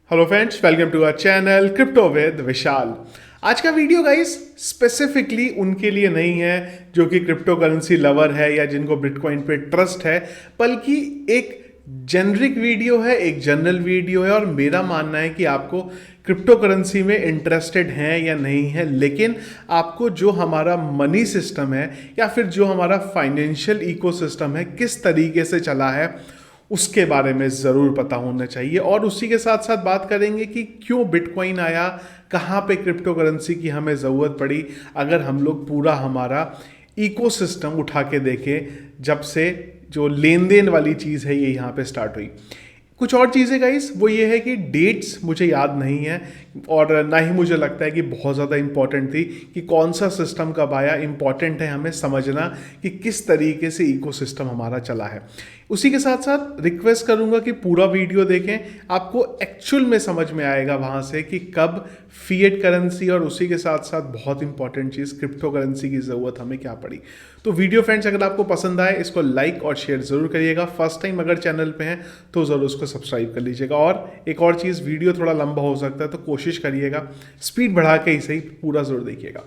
Hello friends, welcome to our channel crypto with Vishal. आज का video guys specifically उनके लिए नहीं है जो कि क्रिप्टो करेंसी लवर है या जिनको बिटकॉइन पे ट्रस्ट है, बल्कि एक जेनरिक वीडियो है, एक जनरल वीडियो है। और मेरा मानना है कि आपको क्रिप्टो करेंसी में इंटरेस्टेड हैं या नहीं है, लेकिन आपको जो हमारा मनी सिस्टम है या फिर जो हमारा फाइनेंशियल इकोसिस्टम है किस तरीके से चला है उसके बारे में ज़रूर पता होना चाहिए। और उसी के साथ साथ बात करेंगे कि क्यों बिटकॉइन आया, कहाँ पे क्रिप्टो करेंसी की हमें ज़रूरत पड़ी अगर हम लोग पूरा हमारा इकोसिस्टम उठा के देखें, जब से जो लेन देन वाली चीज़ है ये यहाँ पे स्टार्ट हुई। कुछ और चीज़ें गाइस वो ये है कि डेट्स मुझे याद नहीं है और ना ही मुझे लगता है कि बहुत ज़्यादा इंपॉर्टेंट थी कि कौन सा सिस्टम कब आया। इंपॉर्टेंट है हमें समझना कि किस तरीके से इकोसिस्टम हमारा चला है। उसी के साथ साथ रिक्वेस्ट करूंगा कि पूरा वीडियो देखें, आपको एक्चुअल में समझ में आएगा वहाँ से कि कब फिएट करेंसी और उसी के साथ साथ बहुत इंपॉर्टेंट चीज़ क्रिप्टो करेंसी की ज़रूरत हमें क्या पड़ी। तो वीडियो फ्रेंड्स अगर आपको पसंद आए इसको लाइक और शेयर ज़रूर करिएगा। फर्स्ट टाइम अगर चैनल पे हैं तो ज़रूर उसको सब्सक्राइब कर लीजिएगा। और एक और चीज़, वीडियो थोड़ा लंबा हो सकता है तो कोशिश करिएगा स्पीड बढ़ा के ही सही पूरा ज़रूर देखिएगा।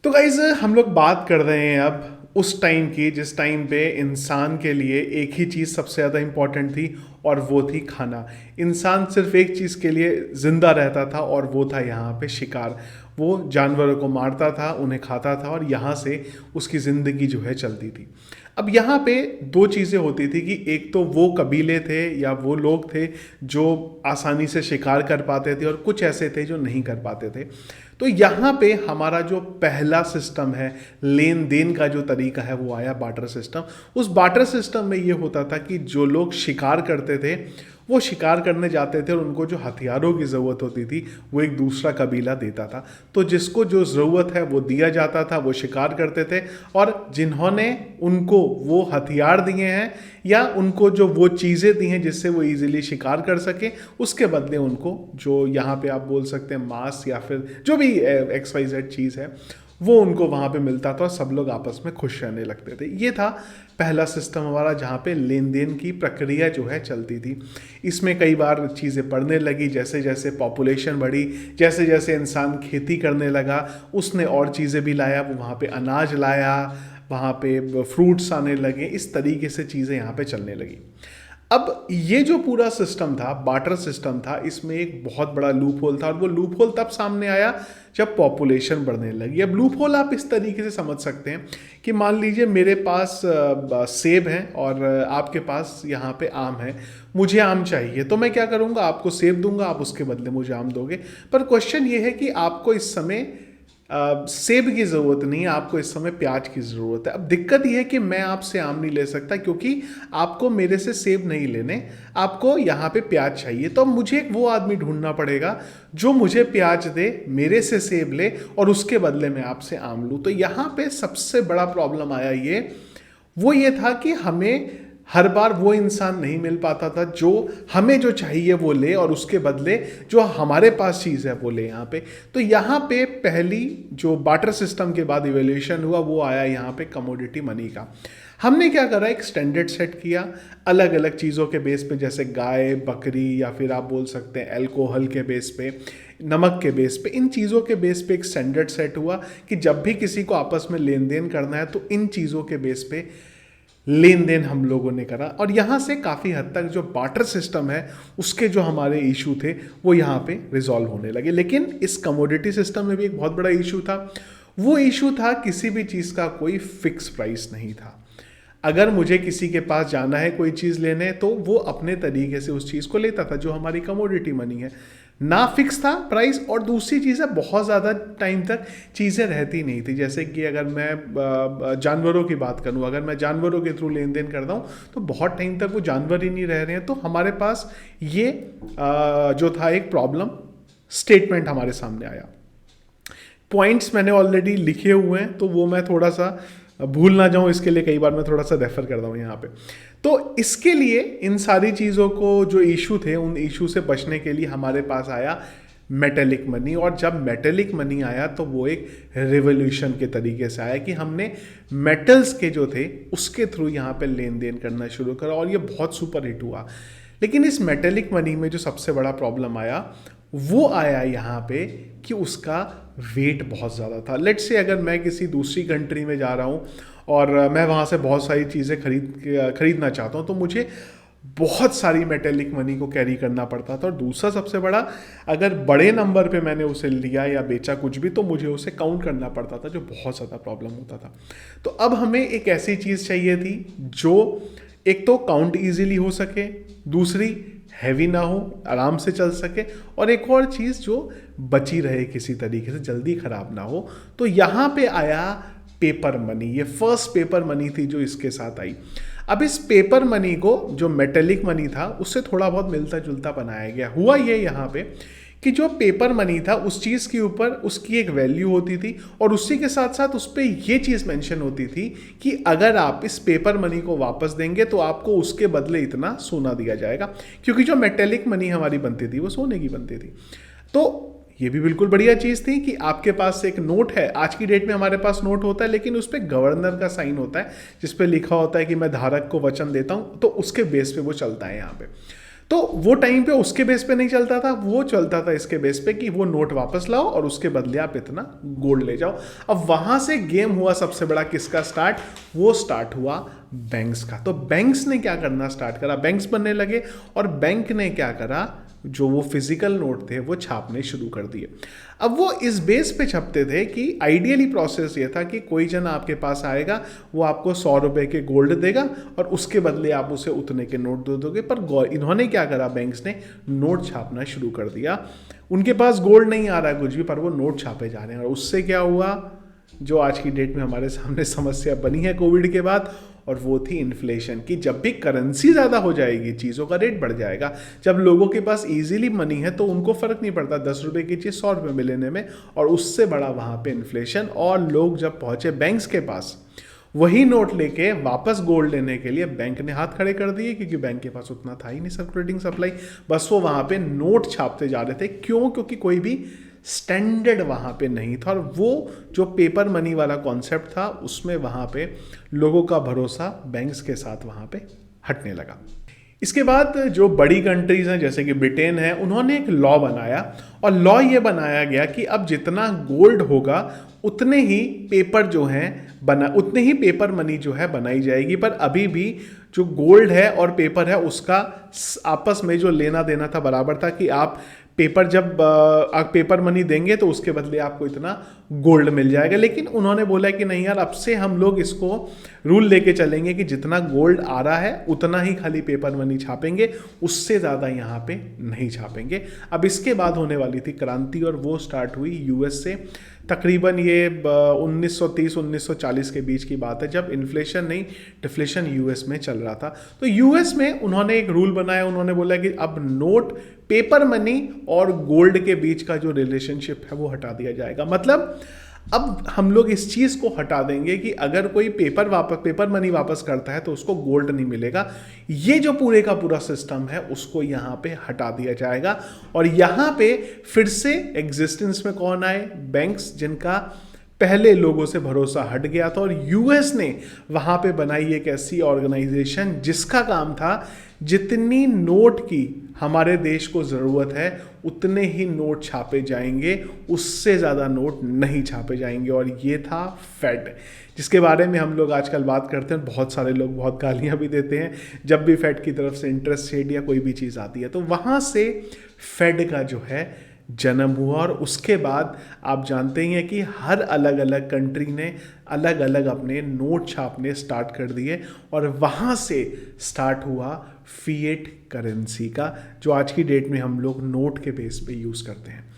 तो गाइज हम लोग बात कर रहे हैं अब उस टाइम की जिस टाइम पे इंसान के लिए एक ही चीज़ सबसे ज़्यादा इंपॉर्टेंट थी और वो थी खाना। इंसान सिर्फ एक चीज़ के लिए ज़िंदा रहता था और वो था यहाँ पे शिकार। वो जानवरों को मारता था, उन्हें खाता था और यहाँ से उसकी ज़िंदगी जो है चलती थी। अब यहाँ पे दो चीज़ें होती थी कि एक तो वो कबीले थे या वो लोग थे जो आसानी से शिकार कर पाते थे और कुछ ऐसे थे जो नहीं कर पाते थे। तो यहाँ पे हमारा जो पहला सिस्टम है लेन देन का जो तरीका है वो आया बार्टर सिस्टम। उस बार्टर सिस्टम में ये होता था कि जो लोग शिकार करते थे वो शिकार करने जाते थे और उनको जो हथियारों की ज़रूरत होती थी वो एक दूसरा कबीला देता था। तो जिसको जो ज़रूरत है वो दिया जाता था, वो शिकार करते थे। और जिन्होंने उनको वो हथियार दिए हैं या उनको जो वो चीज़ें दी हैं जिससे वो इजीली शिकार कर सके, उसके बदले उनको जो यहाँ पे आप बोल सकते हैं मांस या फिर जो भी XYZ चीज़ है वो उनको वहाँ पे मिलता था और सब लोग आपस में खुश रहने लगते थे। ये था पहला सिस्टम हमारा जहाँ पे लेन देन की प्रक्रिया जो है चलती थी। इसमें कई बार चीज़ें बढ़ने लगी, जैसे जैसे पॉपुलेशन बढ़ी, जैसे जैसे इंसान खेती करने लगा उसने और चीज़ें भी लाया, वो वहाँ पे अनाज लाया, वहाँ पे फ्रूट्स आने लगे, इस तरीके से चीज़ें यहाँ पे चलने लगी। अब ये जो पूरा सिस्टम था, बार्टर सिस्टम था, इसमें एक बहुत बड़ा लूप होल था और वो लूप होल तब सामने आया जब पॉपुलेशन बढ़ने लगी। अब लूप होल आप इस तरीके से समझ सकते हैं कि मान लीजिए मेरे पास सेब है और आपके पास यहाँ पे आम है। मुझे आम चाहिए तो मैं क्या करूँगा, आपको सेब दूंगा, आप उसके बदले मुझे आम दोगे। पर क्वेश्चन ये है कि आपको इस समय सेब की ज़रूरत नहीं है, आपको इस समय प्याज की ज़रूरत है। अब दिक्कत यह है कि मैं आपसे आम नहीं ले सकता क्योंकि आपको मेरे से सेब नहीं लेने, आपको यहाँ पे प्याज चाहिए। तो मुझे एक वो आदमी ढूंढना पड़ेगा जो मुझे प्याज दे, मेरे से सेब ले और उसके बदले में आपसे आम लूँ। तो यहाँ पे सबसे बड़ा प्रॉब्लम आया ये था कि हमें हर बार वो इंसान नहीं मिल पाता था जो हमें जो चाहिए वो ले और उसके बदले जो हमारे पास चीज़ है वो ले यहाँ पे। तो यहाँ पे पहली जो बार्टर सिस्टम के बाद इवोल्यूशन हुआ वो आया यहाँ पे कमोडिटी मनी का। हमने क्या करा, एक स्टैंडर्ड सेट किया अलग अलग चीज़ों के बेस पे, जैसे गाय, बकरी या फिर आप बोल सकते हैं अल्कोहल के बेस पे, नमक के बेस पे। इन चीज़ों के बेस पे एक स्टैंडर्ड सेट हुआ कि जब भी किसी को आपस में लेन देन करना है तो इन चीज़ों के बेस पे लेन देन हम लोगों ने करा। और यहाँ से काफ़ी हद तक जो बार्टर सिस्टम है उसके जो हमारे इशू थे वो यहाँ पे रिजॉल्व होने लगे। लेकिन इस कमोडिटी सिस्टम में भी एक बहुत बड़ा इशू था। वो इशू था किसी भी चीज़ का कोई फिक्स प्राइस नहीं था। अगर मुझे किसी के पास जाना है कोई चीज़ लेने तो वो अपने तरीके से उस चीज़ को लेता था, जो हमारी कमोडिटी मनी है। ना फिक्स था प्राइस, और दूसरी चीज़ है बहुत ज़्यादा टाइम तक चीज़ें रहती नहीं थी। जैसे कि अगर मैं जानवरों की बात करूँ, अगर मैं जानवरों के थ्रू लेन देन करता हूँ तो बहुत टाइम तक वो जानवर ही नहीं रह रहे हैं। तो हमारे पास ये जो था एक प्रॉब्लम स्टेटमेंट हमारे सामने आया। पॉइंट्स मैंने ऑलरेडी लिखे हुए हैं तो वो मैं थोड़ा सा भूल ना जाऊं इसके लिए कई बार मैं थोड़ा सा रेफर करता हूं यहाँ पे। तो इसके लिए इन सारी चीज़ों को जो इशू थे उन इशू से बचने के लिए हमारे पास आया मेटेलिक मनी। और जब मेटेलिक मनी आया तो वो एक रिवोल्यूशन के तरीके से आया कि हमने मेटल्स के जो थे उसके थ्रू यहाँ पे लेन देन करना शुरू करा और ये बहुत सुपर हिट हुआ। लेकिन इस मेटेलिक मनी में जो सबसे बड़ा प्रॉब्लम आया वो आया यहाँ पे कि उसका वेट बहुत ज़्यादा था। लेट्स से अगर मैं किसी दूसरी कंट्री में जा रहा हूँ और मैं वहाँ से बहुत सारी चीज़ें खरीदना चाहता हूँ, तो मुझे बहुत सारी मेटेलिक मनी को कैरी करना पड़ता था। और दूसरा सबसे बड़ा, अगर बड़े नंबर पे मैंने उसे लिया या बेचा कुछ भी, तो मुझे उसे काउंट करना पड़ता था, जो बहुत ज़्यादा प्रॉब्लम होता था। तो अब हमें एक ऐसी चीज़ चाहिए थी जो एक तो काउंट इजीली हो सके, दूसरी हैवी ना हो, आराम से चल सके, और एक और चीज़ जो बची रहे किसी तरीके से, जल्दी ख़राब ना हो। तो यहाँ पे आया पेपर मनी। ये फर्स्ट पेपर मनी थी जो इसके साथ आई। अब इस पेपर मनी को, जो मेटेलिक मनी था, उससे थोड़ा बहुत मिलता जुलता बनाया गया। हुआ ये यहाँ पे कि जो पेपर मनी था उस चीज़ के ऊपर उसकी एक वैल्यू होती थी, और उसी के साथ साथ उस पर ये चीज़ मेंशन होती थी कि अगर आप इस पेपर मनी को वापस देंगे तो आपको उसके बदले इतना सोना दिया जाएगा, क्योंकि जो मेटेलिक मनी हमारी बनती थी वो सोने की बनती थी। तो ये भी बिल्कुल बढ़िया चीज़ थी कि आपके पास एक नोट है। आज की डेट में हमारे पास नोट होता है, लेकिन उस पर गवर्नर का साइन होता है, जिस पे लिखा होता है कि मैं धारक को वचन देता हूँ, तो उसके बेस पे वो चलता है यहाँ पे। तो वो टाइम पे उसके बेस पे नहीं चलता था, वो चलता था इसके बेस पे कि वो नोट वापस लाओ और उसके बदले आप इतना गोल्ड ले जाओ। अब वहां से गेम हुआ सबसे बड़ा किसका स्टार्ट? वो स्टार्ट हुआ बैंक्स का। तो बैंक्स ने क्या करना स्टार्ट करा, बैंक्स बनने लगे, और बैंक ने क्या करा, जो वो फिजिकल नोट थे वो छापने शुरू कर दिए। अब वो इस बेस पे छपते थे कि आइडियली प्रोसेस ये था कि कोई जन आपके पास आएगा, वो आपको 100 रुपए के गोल्ड देगा और उसके बदले आप उसे उतने के नोट दे दोगे। पर इन्होंने क्या करा, बैंक्स ने नोट छापना शुरू कर दिया। उनके पास गोल्ड नहीं आ रहा है कुछ भी, पर वो नोट छापे जा रहे हैं। और उससे क्या हुआ, जो आज की डेट में हमारे सामने समस्या बनी है कोविड के बाद, और वो थी इन्फ्लेशन की। जब भी करेंसी ज़्यादा हो जाएगी, चीज़ों का रेट बढ़ जाएगा। जब लोगों के पास इजीली मनी है तो उनको फ़र्क नहीं पड़ता 10 रुपये की चीज़ 100 रुपये में लेने में, और उससे बड़ा वहाँ पे इन्फ्लेशन। और लोग जब पहुँचे बैंक्स के पास, वही नोट लेके वापस गोल्ड लेने के लिए बैंक ने हाथ खड़े कर दिए, क्योंकि बैंक के पास उतना था ही नहीं सर्कुलेटिंग सप्लाई। बस वो वहाँ पे नोट छापते जा रहे थे। क्यों? क्योंकि कोई भी स्टैंडर्ड वहाँ पे नहीं था, और वो जो पेपर मनी वाला कॉन्सेप्ट था उसमें वहाँ पे लोगों का भरोसा बैंक्स के साथ वहाँ पे हटने लगा। इसके बाद जो बड़ी कंट्रीज हैं जैसे कि ब्रिटेन है, उन्होंने एक लॉ बनाया, और लॉ ये बनाया गया कि अब जितना गोल्ड होगा उतने ही पेपर जो हैं उतने ही पेपर मनी जो है बनाई जाएगी। पर अभी भी जो गोल्ड है और पेपर है उसका आपस में जो लेना देना था बराबर था, कि आप पेपर जब आप पेपर मनी देंगे तो उसके बदले आपको इतना गोल्ड मिल जाएगा। लेकिन उन्होंने बोला कि नहीं यार, अब से हम लोग इसको रूल लेके चलेंगे कि जितना गोल्ड आ रहा है उतना ही खाली पेपर मनी छापेंगे, उससे ज़्यादा यहाँ पे नहीं छापेंगे। अब इसके बाद होने वाली थी क्रांति, और वो स्टार्ट हुई यूएस से। तकरीबन ये 1930-1940 के बीच की बात है, जब इन्फ्लेशन नहीं डिफ्लेशन यूएस में चल रहा था। तो यूएस में उन्होंने एक रूल बनाया, उन्होंने बोला कि अब नोट, पेपर मनी और गोल्ड के बीच का जो रिलेशनशिप है वो हटा दिया जाएगा। मतलब अब हम लोग इस चीज़ को हटा देंगे कि अगर कोई पेपर मनी वापस करता है तो उसको गोल्ड नहीं मिलेगा। ये जो पूरे का पूरा सिस्टम है उसको यहाँ पे हटा दिया जाएगा। और यहाँ पे फिर से एग्जिस्टेंस में कौन आए? बैंक्स, जिनका पहले लोगों से भरोसा हट गया था। और यूएस ने वहाँ पे बनाई एक ऐसी ऑर्गेनाइजेशन जिसका काम था, जितनी नोट की हमारे देश को ज़रूरत है उतने ही नोट छापे जाएंगे, उससे ज़्यादा नोट नहीं छापे जाएंगे। और ये था फेड, जिसके बारे में हम लोग आजकल बात करते हैं। बहुत सारे लोग बहुत गालियाँ भी देते हैं जब भी फेड की तरफ से इंटरेस्ट रेट या कोई भी चीज़ आती है। तो वहाँ से फेड का जो है जन्म हुआ। और उसके बाद आप जानते ही हैं कि हर अलग अलग कंट्री ने अलग अलग अपने नोट छापने स्टार्ट कर दिए, और वहाँ से स्टार्ट हुआ फिएट करेंसी का, जो आज की डेट में हम लोग नोट के बेस पे यूज़ करते हैं।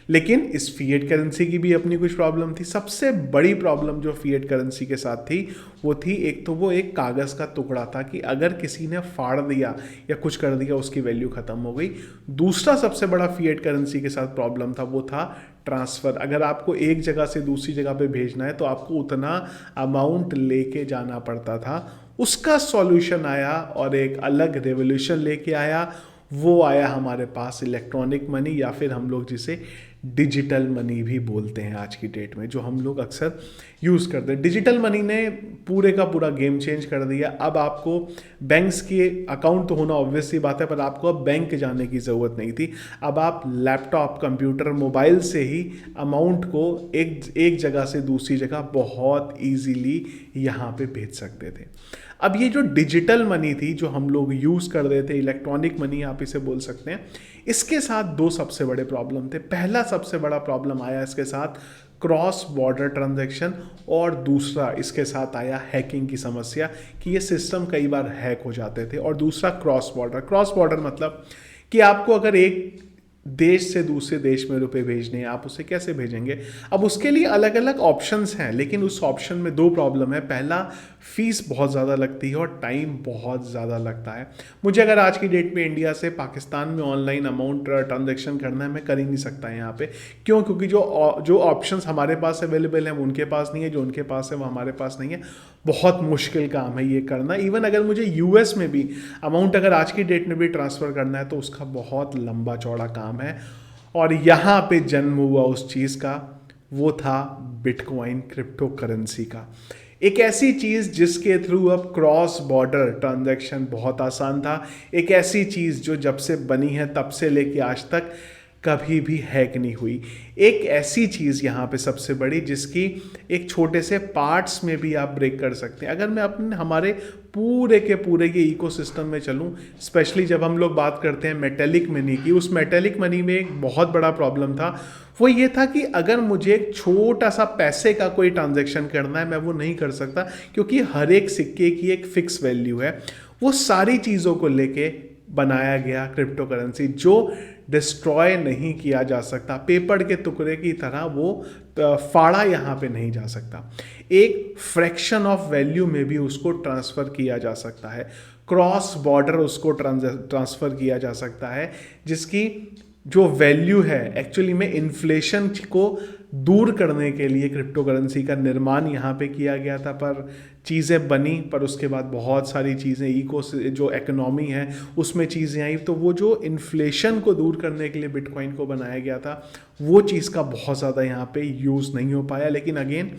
लेकिन इस फिएट करेंसी की भी अपनी कुछ प्रॉब्लम थी। सबसे बड़ी प्रॉब्लम जो फिएट करेंसी के साथ थी वो थी, एक तो वो एक कागज़ का टुकड़ा था कि अगर किसी ने फाड़ दिया या कुछ कर दिया उसकी वैल्यू ख़त्म हो गई। दूसरा सबसे बड़ा फिएट करेंसी के साथ प्रॉब्लम था वो था ट्रांसफ़र। अगर आपको एक जगह से दूसरी जगह पे भेजना है तो आपको उतना अमाउंट लेके जाना पड़ता था। उसका सॉल्यूशन आया और एक अलग रेवोल्यूशन लेके आया। वो आया हमारे पास इलेक्ट्रॉनिक मनी, या फिर हम लोग जिसे डिजिटल मनी भी बोलते हैं आज की डेट में, जो हम लोग अक्सर यूज़ करते हैं। डिजिटल मनी ने पूरे का पूरा गेम चेंज कर दिया। अब आपको बैंक्स के अकाउंट तो होना ऑब्वियस सी बात है, पर आपको अब बैंक जाने की ज़रूरत नहीं थी। अब आप लैपटॉप, कंप्यूटर, मोबाइल से ही अमाउंट को एक जगह से दूसरी जगह बहुत ईजीली यहाँ पे भेज सकते थे। अब ये जो डिजिटल मनी थी, जो हम लोग यूज़ कर रहे थे, इलेक्ट्रॉनिक मनी आप इसे बोल सकते हैं, इसके साथ दो सबसे बड़े प्रॉब्लम थे। पहला सबसे बड़ा प्रॉब्लम आया इसके साथ क्रॉस बॉर्डर ट्रांजैक्शन, और दूसरा इसके साथ आया हैकिंग की समस्या कि ये सिस्टम कई बार हैक हो जाते थे। और दूसरा क्रॉस बॉर्डर मतलब कि आपको अगर एक देश से दूसरे देश में रुपए भेजने हैं, आप उसे कैसे भेजेंगे। अब उसके लिए अलग अलग ऑप्शंस हैं, लेकिन उस ऑप्शन में दो प्रॉब्लम है। पहला, फीस बहुत ज़्यादा लगती है और टाइम बहुत ज़्यादा लगता है। मुझे अगर आज की डेट में इंडिया से पाकिस्तान में ऑनलाइन अमाउंट ट्रांजैक्शन करना है, मैं कर ही नहीं सकता यहाँ पे। क्यों? क्योंकि जो ऑप्शंस हमारे पास अवेलेबल हैं वो उनके पास नहीं है, जो उनके पास है वो हमारे पास नहीं है। बहुत मुश्किल काम है ये करना। इवन अगर मुझे यूएस में भी अमाउंट अगर आज की डेट में भी ट्रांसफ़र करना है तो उसका बहुत लंबा चौड़ा काम है। और यहाँ पे जन्म हुआ उस चीज़ का, वो था बिटकॉइन, क्रिप्टो करेंसी का। एक ऐसी चीज़ जिसके थ्रू अब क्रॉस बॉर्डर ट्रांजैक्शन बहुत आसान था। एक ऐसी चीज़ जो जब से बनी है तब से लेके आज तक कभी भी हैक नहीं हुई। एक ऐसी चीज़ यहाँ पे सबसे बड़ी, जिसकी एक छोटे से पार्ट्स में भी आप ब्रेक कर सकते हैं। अगर मैं हमारे पूरे के पूरे ये इकोसिस्टम में चलूँ, स्पेशली जब हम लोग बात करते हैं मेटेलिक मनी की, उस मेटेलिक मनी में एक बहुत बड़ा प्रॉब्लम था। वो ये था कि अगर मुझे एक छोटा सा पैसे का कोई ट्रांजैक्शन करना है, मैं वो नहीं कर सकता, क्योंकि हर एक सिक्के की एक फिक्स वैल्यू है। वो सारी चीज़ों को लेके बनाया गया क्रिप्टो करेंसी, जो डिस्ट्रॉय नहीं किया जा सकता। पेपर के टुकड़े की तरह वो फाड़ा यहाँ पे नहीं जा सकता। एक फ्रैक्शन ऑफ वैल्यू में भी उसको ट्रांसफ़र किया जा सकता है। क्रॉस बॉर्डर उसको ट्रांसफ़र किया जा सकता है, जिसकी जो वैल्यू है एक्चुअली में इन्फ्लेशन को दूर करने के लिए क्रिप्टो करेंसी का निर्माण यहाँ पे किया गया था। पर चीज़ें बनी, पर उसके बाद बहुत सारी चीज़ें जो इकोनॉमी है उसमें चीज़ें आई, तो वो जो इन्फ्लेशन को दूर करने के लिए बिटकॉइन को बनाया गया था, वो चीज़ का बहुत ज़्यादा यहाँ पे यूज़ नहीं हो पाया। लेकिन अगेन,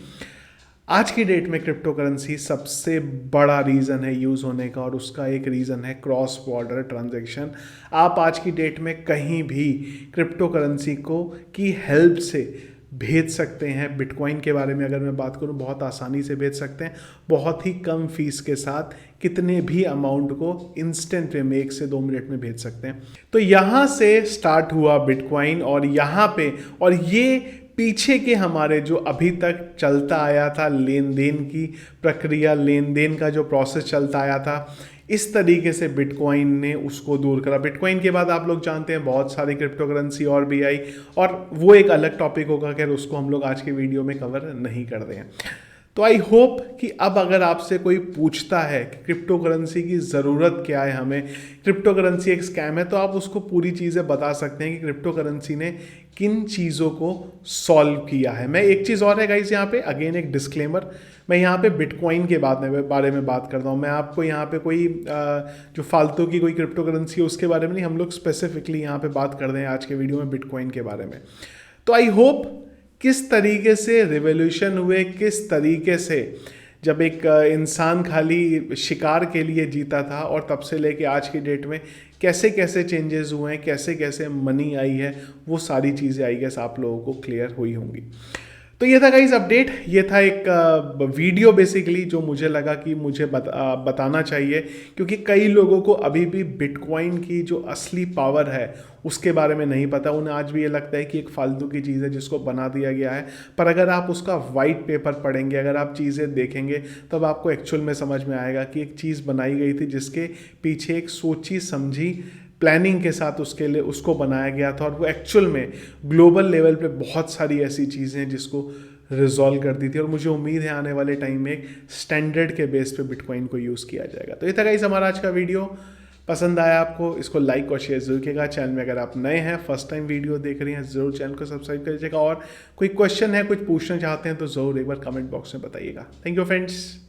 आज की डेट में क्रिप्टो करेंसी सबसे बड़ा रीज़न है यूज़ होने का, और उसका एक रीज़न है क्रॉस बॉर्डर ट्रांजैक्शन। आप आज की डेट में कहीं भी क्रिप्टो करेंसी को की हेल्प से भेज सकते हैं। बिटकॉइन के बारे में अगर मैं बात करूं, बहुत आसानी से भेज सकते हैं, बहुत ही कम फीस के साथ कितने भी अमाउंट को इंस्टेंट वे में 1 से 2 मिनट में भेज सकते हैं। तो यहाँ से स्टार्ट हुआ बिटकॉइन, और यहाँ पे, और ये पीछे के हमारे जो अभी तक चलता आया था लेन देन की प्रक्रिया, लेन देन का जो प्रोसेस चलता आया था, इस तरीके से बिटकॉइन ने उसको दूर करा। बिटकॉइन के बाद आप लोग जानते हैं बहुत सारी क्रिप्टो करेंसी और भी आई, और वो एक अलग टॉपिक होगा, खैर उसको हम लोग आज के वीडियो में कवर नहीं कर रहे हैं। तो आई होप कि अब अगर आपसे कोई पूछता है कि क्रिप्टो करेंसी की ज़रूरत क्या है हमें, क्रिप्टो करेंसी एक स्कैम है, तो आप उसको पूरी चीज़ें बता सकते हैं कि क्रिप्टो करेंसी ने किन चीज़ों को सॉल्व किया है। मैं एक चीज़ और है गाइस, यहाँ पे अगेन एक डिस्क्लेमर, मैं यहाँ पे बिटकॉइन के बारे में बात करता हूँ। मैं आपको यहाँ पे कोई जो फालतू की कोई क्रिप्टो करेंसी है उसके बारे में नहीं, हम लोग स्पेसिफिकली यहाँ पे बात कर रहे हैं आज के वीडियो में बिटकॉइन के बारे में। तो आई होप किस तरीके से रिवॉल्यूशन हुए, किस तरीके से जब एक इंसान खाली शिकार के लिए जीता था, और तब से लेके आज की डेट में कैसे कैसे चेंजेस हुए हैं, कैसे कैसे मनी आई है, वो सारी चीज़ें आई गेस आप लोगों को क्लियर हुई होंगी। तो ये था गाइस अपडेट, ये था एक वीडियो बेसिकली जो मुझे लगा कि मुझे बताना चाहिए, क्योंकि कई लोगों को अभी भी बिटकॉइन की जो असली पावर है उसके बारे में नहीं पता। उन्हें आज भी ये लगता है कि एक फालतू की चीज़ है जिसको बना दिया गया है। पर अगर आप उसका वाइट पेपर पढ़ेंगे, अगर आप चीज़ें देखेंगे, तब आपको एक्चुअल में समझ में आएगा कि एक चीज़ बनाई गई थी जिसके पीछे एक सोची समझी प्लानिंग के साथ उसके लिए उसको बनाया गया था, और वो एक्चुअल में ग्लोबल लेवल पे बहुत सारी ऐसी चीज़ें हैं जिसको रिजॉल्व कर दी थी। और मुझे उम्मीद है आने वाले टाइम में एक स्टैंडर्ड के बेस पे बिटकॉइन को यूज़ किया जाएगा। तो ये था गाइस हमारा आज का वीडियो। पसंद आया आपको, इसको लाइक और शेयर जरूर कीजिएगा। चैनल में अगर आप नए हैं, फर्स्ट टाइम वीडियो देख रहे हैं, ज़रूर चैनल को सब्सक्राइब कर लीजिएगा। और कोई क्वेश्चन है, कुछ पूछना चाहते हैं, तो ज़रूर एक बार कमेंट बॉक्स में बताइएगा। Thank you friends.